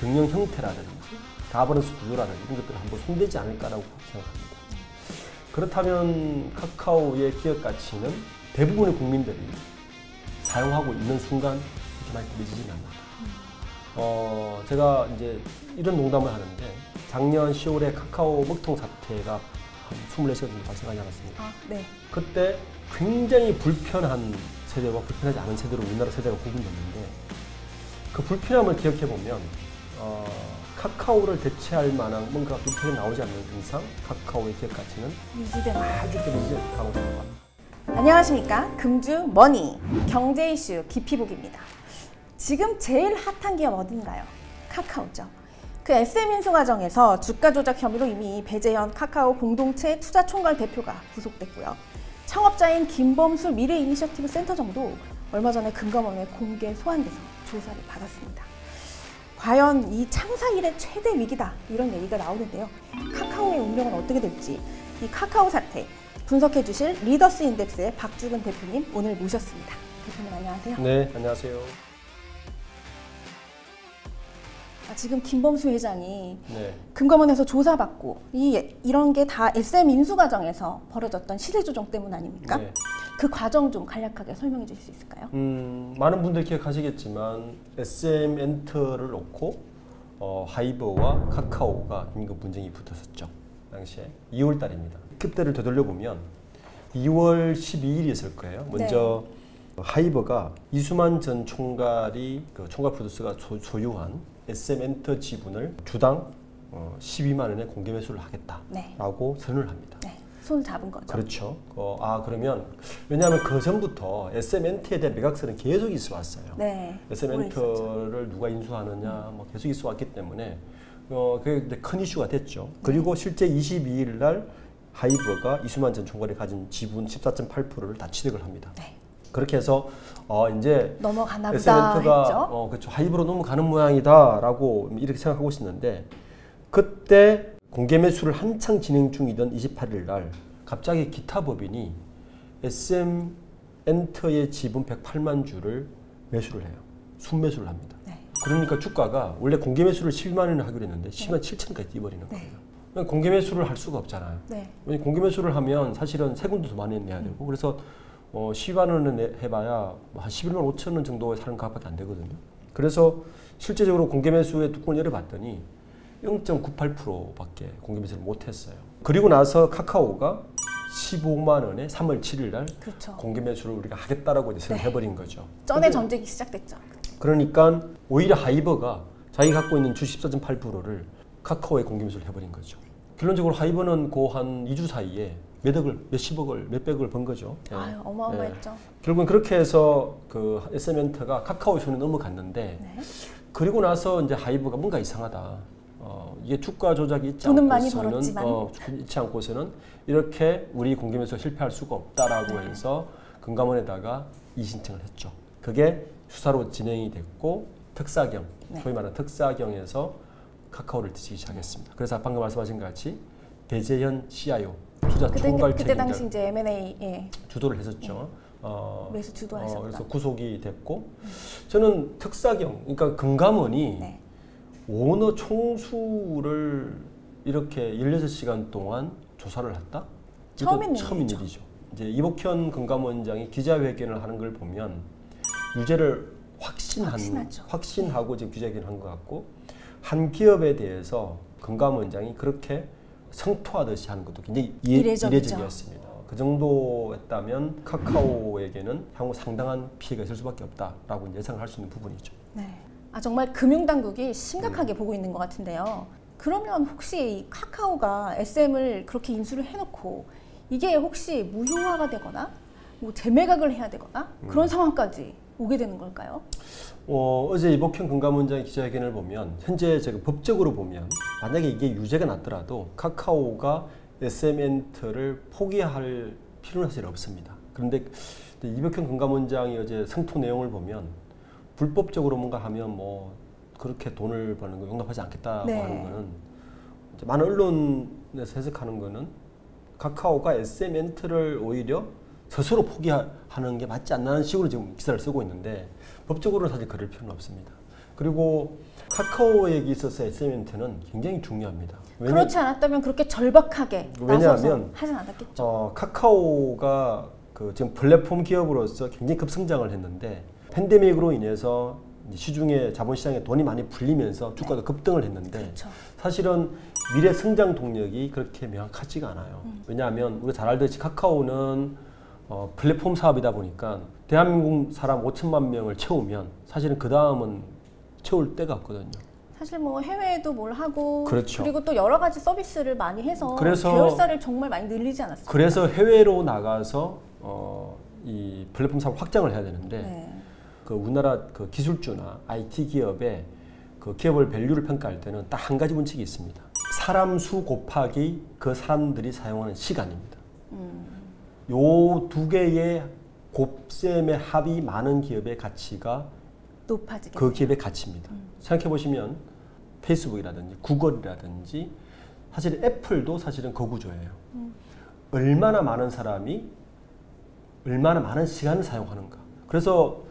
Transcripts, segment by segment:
경영 형태라든지 가버넌스 구조라든지 이런 것들이 한번 손대지 않을까라고 생각합니다. 그렇다면 카카오의 기업 가치는 대부분의 국민들이 사용하고 있는 순간 그렇게 많이 떨어지지는 않는다. 제가 이제 이런 농담을 하는데 작년 10월에 카카오 먹통 사태가 한 24시간 정도 발생하지 않았습니까? 네. 그때 굉장히 불편한 세대와 불편하지 않은 세대로 우리나라 세대가 구분됐는데 그 불편함을 기억해보면 카카오를 대체할 만한 뭔가 불편이 나오지 않는 이상 카카오의 기업 가치는 아주 떨어지지 가능성이 높습니다. 안녕하십니까. 금주 머니 경제 이슈 깊이 보기입니다. 지금 제일 핫한 기업 어딘가요? 카카오죠. 그 SM 인수 과정에서 주가 조작 혐의로 이미 배재현 카카오 공동체 투자총괄 대표가 구속됐고요. 창업자인 김범수 미래이니셔티브 센터장도 얼마 전에 금감원에 공개 소환돼서 조사를 받았습니다. 과연 이 창사 이래 최대 위기다 이런 얘기가 나오는데요. 카카오의 운명은 어떻게 될지 이 카카오 사태 분석해 주실 리더스 인덱스의 박주근 대표님 오늘 모셨습니다. 대표님 안녕하세요. 네, 안녕하세요. 지금 김범수 회장이 금감원에서 조사받고 이런 게 다 SM 인수 과정에서 벌어졌던 시세 조정 때문 아닙니까? 네. 그 과정 좀 간략하게 설명해 주실 수 있을까요? 많은 분들이 기억하시겠지만 SM 엔터를 놓고 하이버와 카카오가 긴급 분쟁이 붙었었죠. 당시에 2월 달입니다. 그때를 되돌려보면 2월 12일이었을 거예요. 먼저 하이버가 이수만 전 총괄이 총괄 프로듀서가 소유한 SM 엔터 지분을 주당 12만 원에 공개 매수를 하겠다라고 선언을 합니다. 네, 손을 잡은 거죠. 그렇죠. 그러면 왜냐하면 그 전부터 SM 엔터에 대한 매각설은 계속 있어 왔어요. 네, SM 엔터를 누가 인수하느냐 뭐 계속 있어 왔기 때문에 그게 큰 이슈가 됐죠. 그리고 실제 22일 날 하이버가 이수만 전 총괄이 가진 지분 14.8%를 다 취득을 합니다. 네. 그렇게 해서 이제 넘어가나 보다 SM엔터가 그렇죠. 하이브로 넘어가는 모양이다라고 이렇게 생각하고 있었는데 그때 공개 매수를 한창 진행 중이던 28일 날 갑자기 기타 법인이 SM엔터의 지분 108만 주를 매수를 해요. 순매수를 합니다. 네. 그러니까 주가가 원래 공개 매수를 12만 원을 하기로 했는데 12만 7천까지 뛰어버리는 거예요. 공개 매수를 할 수가 없잖아요. 공개 매수를 하면 사실은 세금도 더 많이 내야 되고 그래서 12만 원을 해봐야 한 11만 5천 원 정도에 사는 가격밖에 안 되거든요. 그래서 실제적으로 공개 매수의 뚜껑을 열어봤더니 0.98%밖에 공개 매수를 못했어요. 그리고 나서 카카오가 15만 원에 3월 7일 날 그렇죠. 공개 매수를 우리가 하겠다라고 이제 선언해버린 거죠. 전에 전쟁이 시작됐죠. 그러니까 오히려 하이버가 자기 갖고 있는 주 14.8%를 카카오에 공개 매수를 해버린 거죠. 결론적으로 하이버는 그 한 2주 사이에 몇십억을, 몇백억을 번 거죠. 아유, 어마어마했죠. 결국은 그렇게 해서 그 SM엔터가 카카오의 손에 넘어갔는데 그리고 나서 이제 하이버가 뭔가 이상하다. 이게 주가 조작이 있지 돈은 많이 않고서는 벌었지만 있지 않고서는 이렇게 우리 공개 매수가 실패할 수가 없다라고 해서 금감원에다가 이의신청을 했죠. 그게 수사로 진행이 됐고 특사경, 소위 말하는 특사경에서 카카오를 뒤지기 시작했습니다. 그래서 방금 말씀하신 것 같이 배재현 CIO 투자 총괄 그때 당시 이제 M&A 주도를 했었죠. 매수 주도하셨다. 그래서 구속이 됐고 저는 특사경, 그러니까 금감원이 오너 총수를 이렇게 16시간 동안 조사를 했다? 처음인 일이죠. 이제 이복현 금감원장이 기자회견을 하는 걸 보면 유죄를 확신하고 지금 기자회견을 한 것 같고 한 기업에 대해서 금감원장이 그렇게 성토하듯이 하는 것도 굉장히 이례적이었습니다. 그 정도였다면 카카오에게는 향후 상당한 피해가 있을 수밖에 없다라고 예상을 할 수 있는 부분이죠. 네. 정말 금융당국이 심각하게 보고 있는 것 같은데요. 그러면 혹시 이 카카오가 SM을 그렇게 인수를 해놓고 이게 혹시 무효화가 되거나 뭐 재매각을 해야 되거나 그런 상황까지 오게 되는 걸까요? 어제 이복현 금감원장의 기자회견을 보면 현재 제가 법적으로 보면 만약에 이게 유죄가 났더라도 카카오가 SM엔터를 포기할 필요는 사실 없습니다. 그런데 이복현 금감원장이 어제 성토 내용을 보면 불법적으로 뭔가 하면 뭐 그렇게 돈을 버는 거 용납하지 않겠다고 하는 거는 많은 언론에서 해석하는 거는 카카오가 SM엔터를 오히려 스스로 포기하는 게 맞지 않나는 식으로 지금 기사를 쓰고 있는데 법적으로는 사실 그럴 필요는 없습니다. 그리고 카카오에게 있어서 SMNT는 굉장히 중요합니다. 그렇지 않았다면 그렇게 절박하게 왜냐하면 하진 않았겠죠. 카카오가 지금 플랫폼 기업으로서 굉장히 급성장을 했는데 팬데믹으로 인해서 시중에 자본시장에 돈이 많이 풀리면서 주가가 급등을 했는데 그렇죠. 사실은 미래 성장 동력이 그렇게 명확하지가 않아요. 왜냐하면 우리가 잘 알듯이 카카오는 플랫폼 사업이다 보니까 대한민국 사람 5천만 명을 채우면 사실은 그 다음은 채울 데가 없거든요. 사실 뭐 해외에도 뭘 하고 그렇죠. 그리고 또 여러 가지 서비스를 많이 해서 그래서 계열사를 정말 많이 늘리지 않았습니까? 그래서 해외로 나가서 이 플랫폼 사업 확장을 해야 되는데 네. 우리나라 기술주나 IT 기업의 기업을 밸류를 평가할 때는 딱 한 가지 원칙이 있습니다. 사람 수 곱하기 그 사람들이 사용하는 시간입니다. 요 두 개의 곱셈의 합이 많은 기업의 가치가 높아지게 그 기업의 가치입니다. 생각해 보시면 페이스북이라든지 구글이라든지 사실 애플도 사실은 그 구조예요. 얼마나 많은 사람이 얼마나 많은 시간을 사용하는가. 그래서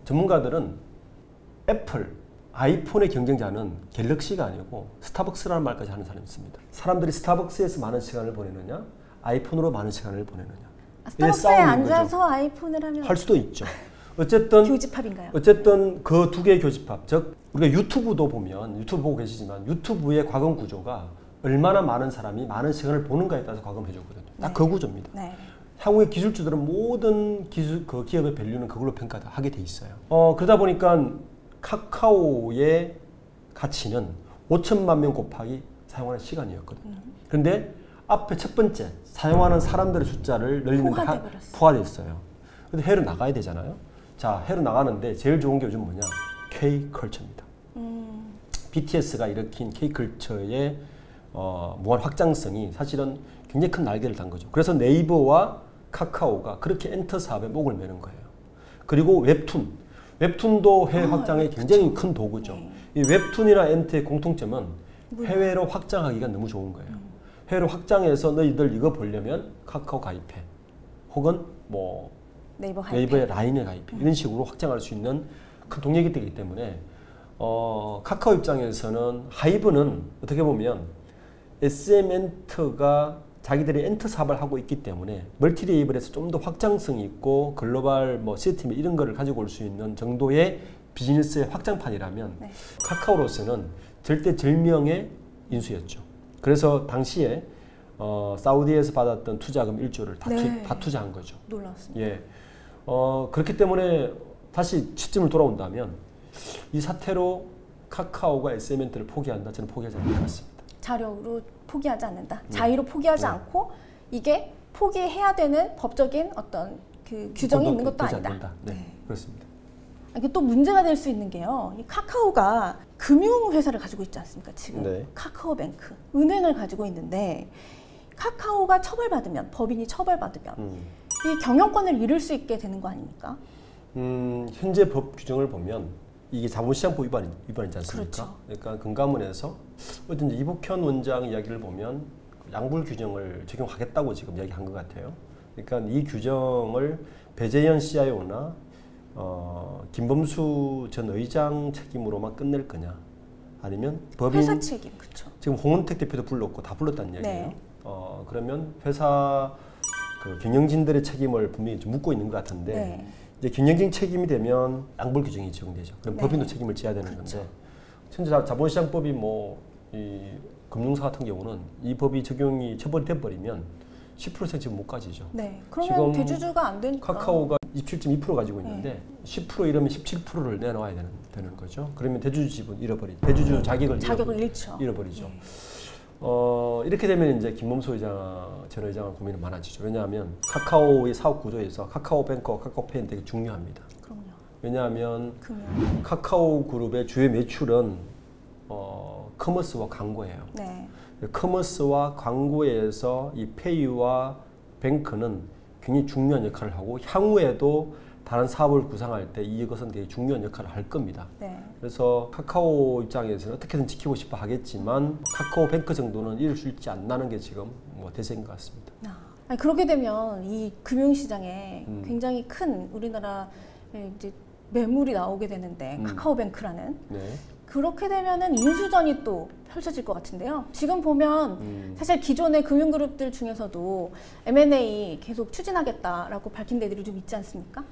전문가들은 애플, 아이폰의 경쟁자는 갤럭시가 아니고 스타벅스라는 말까지 하는 사람이 있습니다. 사람들이 스타벅스에서 많은 시간을 보내느냐, 아이폰으로 많은 시간을 보내느냐. 스타벅스에 앉아서 거죠. 아이폰을 하면 할 수도 있죠. 어쨌든 교집합인가요? 어쨌든 그 두 개의 교집합, 즉 우리가 유튜브도 보면 유튜브 보고 계시지만 유튜브의 과금 구조가 얼마나 많은 사람이 많은 시간을 보는가에 따라서 과금해 주거든요. 딱 그 구조입니다. 네. 향후의 기술주들은 모든 기업의 밸류는 그걸로 평가하게 돼 있어요. 그러다 보니까 카카오의 가치는 5천만 명 곱하기 사용하는 시간이었거든요. 그런데 앞에 첫 번째 사용하는 사람들의 숫자를 늘리는데 포화되어 있어요. 근데 해외로 나가야 되잖아요. 자, 해외로 나가는데 제일 좋은 게 요즘 뭐냐? K컬처입니다. BTS가 일으킨 K컬처의 무한 확장성이 사실은 굉장히 큰 날개를 단 거죠. 그래서 네이버와 카카오가 그렇게 엔터 사업에 목을 매는 거예요. 그리고 웹툰도 해외 확장에 굉장히 큰 도구죠. 이 웹툰이나 엔터의 공통점은 해외로 확장하기가 너무 좋은 거예요. 해외로 확장해서 너희들 이거 보려면 카카오 가입해. 혹은 뭐 네이버의 라인에 가입해. 이런 식으로 확장할 수 있는 큰 동력이 되기 때문에 카카오 입장에서는 하이브는 어떻게 보면 SM엔터가 자기들이 엔터 사업을 하고 있기 때문에 멀티 레이블에서 좀 더 확장성이 있고 글로벌 시스템 이런 거를 가지고 올 수 있는 정도의 비즈니스의 확장판이라면 네. 카카오로서는 절대절명의 인수였죠. 그래서 당시에 사우디에서 받았던 투자금 1조를 다 투자한 거죠. 놀랐습니다. 예. 그렇기 때문에 다시 시점을 돌아온다면 이 사태로 카카오가 SM엔터를 포기한다? 저는 포기하지 않을 것 같습니다. 자력으로 포기하지 않는다. 자의로 포기하지 않고 이게 포기해야 되는 법적인 어떤 규정이 있는 것도 아니다. 네, 그렇습니다. 이게 또 문제가 될 수 있는 게요. 이 카카오가 금융회사를 가지고 있지 않습니까? 지금 네. 카카오뱅크, 은행을 가지고 있는데 카카오가 처벌받으면 법인이 처벌받으면 이 경영권을 잃을 수 있게 되는 거 아닙니까? 현재 법 규정을 보면 이게 자본시장법 위반이지 않습니까? 그렇죠. 그러니까 금감원에서 어떤 이복현 원장 이야기를 보면 양불 규정을 적용하겠다고 지금 이야기한 것 같아요. 그러니까 이 규정을 배재현 CIO나 김범수 전 의장 책임으로만 끝낼 거냐, 아니면 법인 회사 책임, 그렇죠. 지금 홍은택 대표도 불렀고 다 불렀다는 이야기예요. 네. 그러면 회사 경영진들의 책임을 분명히 좀 묻고 있는 것 같은데. 네. 이제 경영진 책임이 되면 양불 규정이 적용되죠. 그럼 법인도 책임을 져야 되는 그렇죠. 건데 현재 자본시장법이 이 금융사 같은 경우는 이 법이 적용이 처벌이 돼버리면 10% 지금 못 가지죠. 네. 그러면 대주주가 안 되니까. 카카오가 27.2% 가지고 있는데 10% 이러면 17%를 내놓아야 되는 거죠. 그러면 대주주 지분 잃어버리죠. 대주주 자격을 잃어버리죠. 이렇게 되면 이제 김범수 전 의장은 고민이 많아지죠. 왜냐하면 카카오의 사업 구조에서 카카오뱅크와 카카오페이는 되게 중요합니다. 그럼요. 왜냐하면 카카오 그룹의 주요 매출은 커머스와 광고예요. 네. 커머스와 광고에서 이 페이와 뱅크는 굉장히 중요한 역할을 하고 향후에도 다른 사업을 구상할 때 이것은 되게 중요한 역할을 할 겁니다. 네. 그래서 카카오 입장에서는 어떻게든 지키고 싶어 하겠지만 카카오뱅크 정도는 이룰 수 있지 않나는 게 지금 대세인 것 같습니다. 그렇게 되면 이 금융시장에 굉장히 큰 우리나라 이제 매물이 나오게 되는데 카카오뱅크라는 네. 그렇게 되면은 인수전이 또 펼쳐질 것 같은데요. 지금 보면 사실 기존의 금융그룹들 중에서도 M&A 계속 추진하겠다라고 밝힌 데들이 좀 있지 않습니까?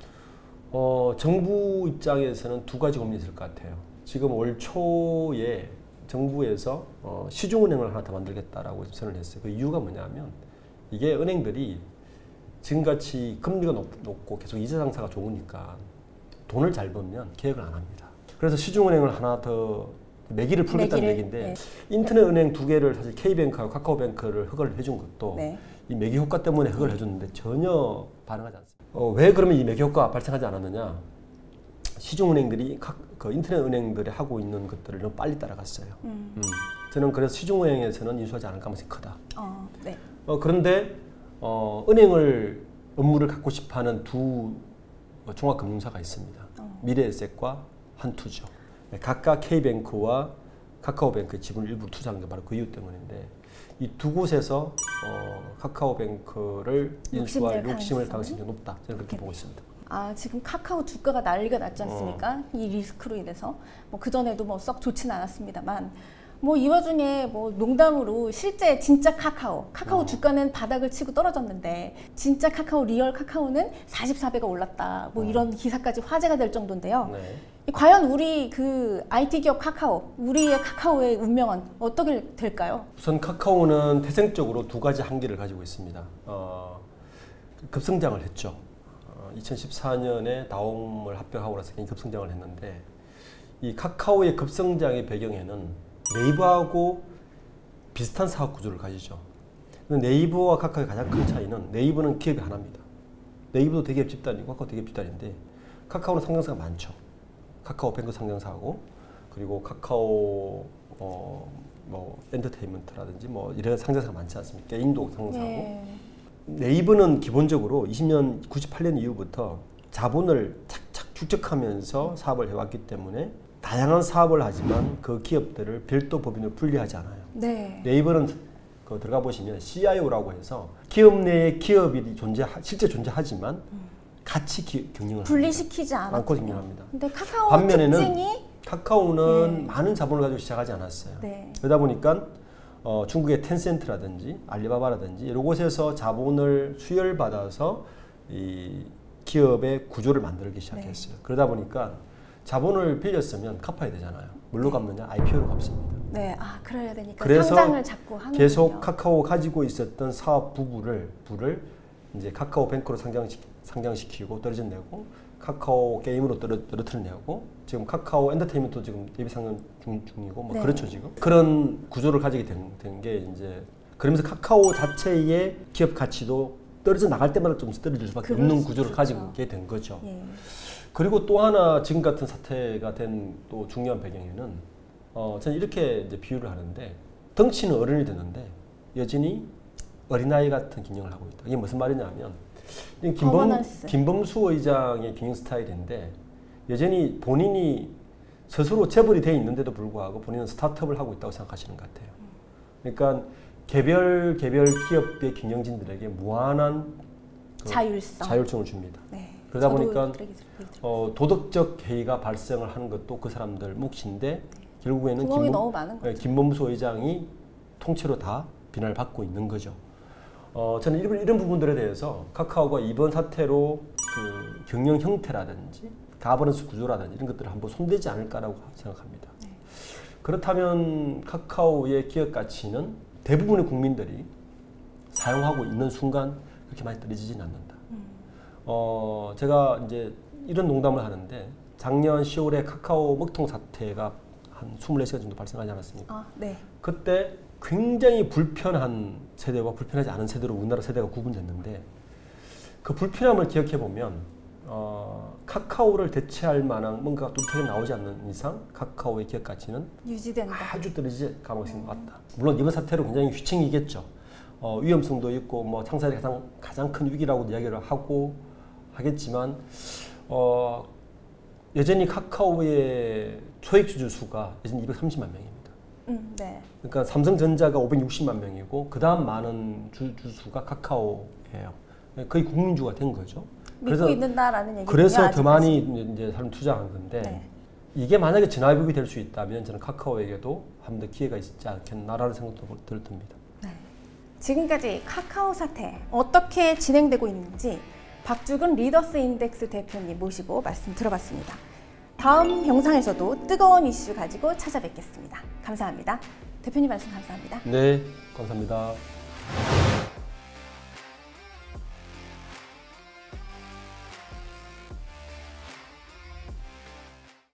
정부 입장에서는 두 가지 고민이 있을 것 같아요. 지금 올 초에 정부에서 시중은행을 하나 더 만들겠다라고 선언을 했어요. 그 이유가 뭐냐면 이게 은행들이 지금같이 금리가 높고 계속 이자 장사가 좋으니까 돈을 잘 벌면 계획을 안 합니다. 그래서 시중은행을 하나 더 매기를 풀겠다는 얘기인데 네. 인터넷 은행 두 개를 사실 K뱅크하고 카카오뱅크를 허가를 해준 것도 네. 이 매기 효과 때문에 허가를 해줬는데 전혀 반응하지 않습니다. 왜 그러면 이 매기 효과가 발생하지 않았느냐? 시중은행들이 그 인터넷 은행들이 하고 있는 것들을 너무 빨리 따라갔어요. 저는 그래서 시중은행에서는 인수하지 않을 가능성이 크다. 네. 그런데 은행을 업무를 갖고 싶어하는 두 종합금융사가 있습니다. 미래에셋과 한투죠. 각각 K뱅크와 카카오뱅크의 지분을 일부 투자한 게 바로 그 이유 때문인데 이 두 곳에서 카카오뱅크를 인수할 욕심을 가능성이 높다. 저는 그렇게 보고 있습니다. 지금 카카오 주가가 난리가 났지 않습니까? 이 리스크로 인해서 그 전에도 뭐 썩 좋지는 않았습니다만 이 와중에 농담으로 실제 진짜 카카오 주가는 바닥을 치고 떨어졌는데 진짜 카카오 리얼 카카오는 44배가 올랐다. 이런 기사까지 화제가 될 정도인데요. 네. 과연 우리 그 IT 기업 우리의 카카오의 운명은 어떻게 될까요? 우선 카카오는 태생적으로 두 가지 한계를 가지고 있습니다. 급성장을 했죠. 2014년에 다움을 합병하고 나서 급성장을 했는데 이 카카오의 급성장의 배경에는 네이버하고 비슷한 사업 구조를 가지죠. 네이버와 카카오의 가장 큰 차이는 네이버는 기업이 하나입니다. 네이버도 대기업 집단이고 카카오 대기업 집단인데 카카오는 상장사가 많죠. 카카오뱅크 상장사하고 그리고 카카오 엔터테인먼트라든지 이런 상장사가 많지 않습니까? 게임도 상장사하고. 네. 네이버는 기본적으로 98년 이후부터 자본을 착착 축적하면서 사업을 해왔기 때문에 다양한 사업을 하지만 그 기업들을 별도 법인으로 분리하지 않아요. 네. 네이버는 들어가 보시면 CIO라고 해서 기업 내에 기업이 실제 존재하지만 같이 경영을 분리시키지 않고 경영합니다. 근데 카카오 반면에는 특징이 카카오는 많은 자본을 가지고 시작하지 않았어요. 네. 그러다 보니까 중국의 텐센트라든지 알리바바라든지 이런 곳에서 자본을 수혈받아서 이 기업의 구조를 만들기 시작했어요. 그러다 보니까 자본을 빌렸으면 갚아야 되잖아요. 뭘로 갚느냐? IPO로 갚습니다. 네, 그래야 되니까 그래서 상장을 자꾸 하는 계속 카카오 가지고 있었던 사업 부를 이제 카카오뱅크로 상장시키고 떨어져내고 카카오 게임으로 떨어뜨려내고 지금 카카오 엔터테인먼트 지금 예비 상장 중이고 네. 그렇죠 지금 그런 구조를 가지게 된 게 이제 그러면서 카카오 자체의 기업 가치도 떨어져 나갈 때마다 좀 떨어질 수밖에 없는 구조를 가지게 된 거죠. 예. 그리고 또 하나 지금 같은 사태가 된 또 중요한 배경에는 저는 이렇게 이제 비유를 하는데 덩치는 어른이 됐는데 여전히 어린아이 같은 경영을 하고 있다. 이게 무슨 말이냐면 김범수 의장의 경영 스타일인데 여전히 본인이 스스로 재벌이 돼 있는데도 불구하고 본인은 스타트업을 하고 있다고 생각하시는 것 같아요. 그러니까 개별 기업의 경영진들에게 무한한 자율성을 줍니다. 네. 그러다 보니까 도덕적 해이가 발생을 하는 것도 그 사람들 몫인데 결국에는 너무 많은 거죠. 김범수 의장이 통째로 다 비난을 받고 있는 거죠. 저는 이런 부분들에 대해서 카카오가 이번 사태로 그 경영 형태라든지 가버넌스 구조라든지 이런 것들을 한번 손대지 않을까라고 생각합니다. 네. 그렇다면 카카오의 기업 가치는 대부분의 국민들이 사용하고 있는 순간 그렇게 많이 떨어지지는 않는다. 제가 이제 이런 농담을 하는데 작년 10월에 카카오 먹통 사태가 한 24시간 정도 발생하지 않았습니까? 네. 그때 굉장히 불편한 세대와 불편하지 않은 세대로 우리나라 세대가 구분됐는데 그 불편함을 기억해 보면 카카오를 대체할 만한 뭔가 뚜렷하게 나오지 않는 이상 카카오의 기업 가치는 유지된다. 아주 떨어질 가능성이 많다. 물론 이번 사태로 굉장히 휘청이겠죠. 위험성도 있고 창사의 가장 큰 위기라고 이야기를 하겠지만 여전히 카카오의 초액 주주 수가 여전히 230만 명입니다. 네. 그러니까 삼성전자가 560만 명이고 그 다음 많은 주수가 카카오예요. 거의 국민주가 된 거죠. 믿고 있는다라는 얘기군요. 그래서 더 많이 아직까지. 이제 사람 투자한 건데 네. 이게 만약에 진화회복이 될 수 있다면 저는 카카오에게도 한 번 더 기회가 있지 않겠나라는 생각도 듭니다. 네. 지금까지 카카오 사태 어떻게 진행되고 있는지 박주근 리더스 인덱스 대표님 모시고 말씀 들어봤습니다. 다음 영상에서도 뜨거운 이슈 가지고 찾아뵙겠습니다. 감사합니다. 대표님 말씀 감사합니다. 네, 감사합니다.